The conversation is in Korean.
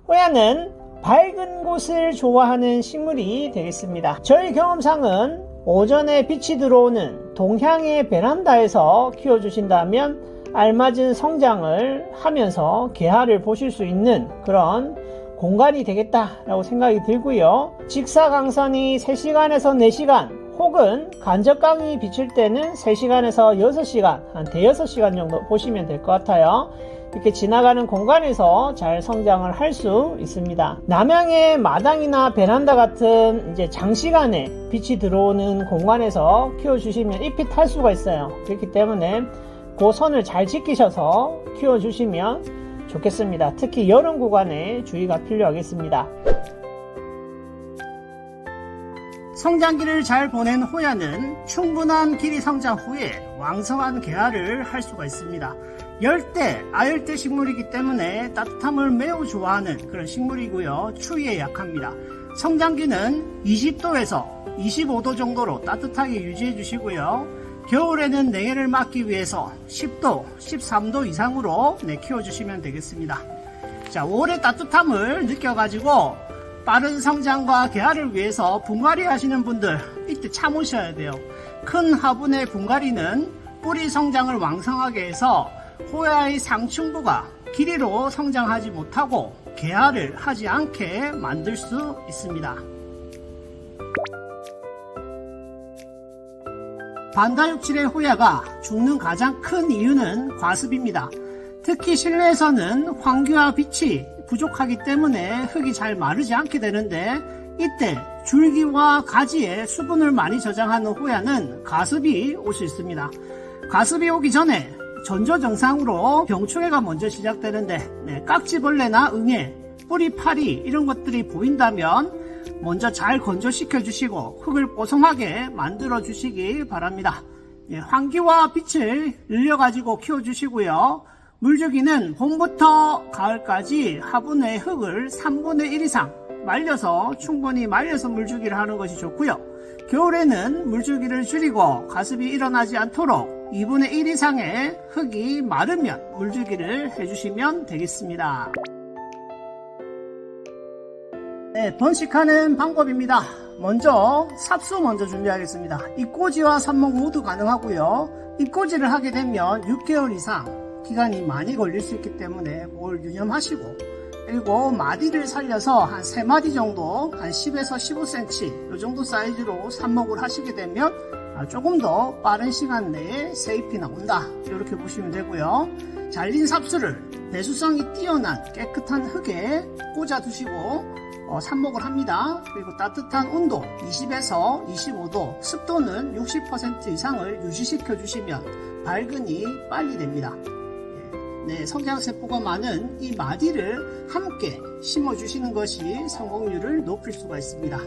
호야는 밝은 곳을 좋아하는 식물이 되겠습니다. 저희 경험상은 오전에 빛이 들어오는 동향의 베란다에서 키워주신다면 알맞은 성장을 하면서 개화를 보실 수 있는 그런 공간이 되겠다라고 생각이 들고요. 직사광선이 3시간에서 4시간 혹은 간접광이 비칠 때는 3시간에서 6시간, 한 대여섯 시간 정도 보시면 될 것 같아요. 이렇게 지나가는 공간에서 잘 성장을 할 수 있습니다. 남향의 마당이나 베란다 같은 이제 장시간에 빛이 들어오는 공간에서 키워주시면 잎이 탈 수가 있어요. 그렇기 때문에 그 선을 잘 지키셔서 키워주시면 좋겠습니다. 특히 여름 구간에 주의가 필요하겠습니다. 성장기를 잘 보낸 호야는 충분한 길이 성장 후에 왕성한 개화를 할 수가 있습니다. 열대, 아열대 식물이기 때문에 따뜻함을 매우 좋아하는 그런 식물이고요. 추위에 약합니다. 성장기는 20도에서 25도 정도로 따뜻하게 유지해 주시고요. 겨울에는 냉해를 막기 위해서 10도, 13도 이상으로 키워주시면 되겠습니다. 자, 5월의 따뜻함을 느껴가지고 빠른 성장과 개화를 위해서 분갈이 하시는 분들 이때 참으셔야 돼요. 큰 화분의 분갈이는 뿌리 성장을 왕성하게 해서 호야의 상층부가 길이로 성장하지 못하고 개화를 하지 않게 만들 수 있습니다. 반다육질의 호야가 죽는 가장 큰 이유는 과습입니다. 특히 실내에서는 환기와 빛이 부족하기 때문에 흙이 잘 마르지 않게 되는데 이때 줄기와 가지에 수분을 많이 저장하는 호야는 가습이 올 수 있습니다. 가습이 오기 전에 전조증상으로 병충해가 먼저 시작되는데 깍지벌레나 응애, 뿌리 파리 이런 것들이 보인다면 먼저 잘 건조시켜 주시고 흙을 뽀송하게 만들어 주시기 바랍니다. 환기와 빛을 늘려 가지고 키워 주시고요. 물주기는 봄부터 가을까지 화분의 흙을 3분의 1 이상 말려서 충분히 말려서 물주기를 하는 것이 좋고요. 겨울에는 물주기를 줄이고 가습이 일어나지 않도록 2분의 1 이상의 흙이 마르면 물주기를 해주시면 되겠습니다. 번식하는 방법입니다. 먼저 삽수 먼저 준비하겠습니다. 잎꽂이와 삽목 모두 가능하고요. 잎꽂이를 하게 되면 6개월 이상 기간이 많이 걸릴 수 있기 때문에 그걸 유념하시고, 그리고 마디를 살려서 한 3마디 정도 한 10에서 15cm 이 정도 사이즈로 삽목을 하시게 되면 조금 더 빠른 시간 내에 새 잎이 나온다, 이렇게 보시면 되고요. 잘린 삽수를 배수성이 뛰어난 깨끗한 흙에 꽂아 두시고 삽목을 합니다. 그리고 따뜻한 온도 20에서 25도, 습도는 60% 이상을 유지시켜 주시면 발근이 빨리 됩니다. 성장세포가 많은 이 마디를 함께 심어 주시는 것이 성공률을 높일 수가 있습니다.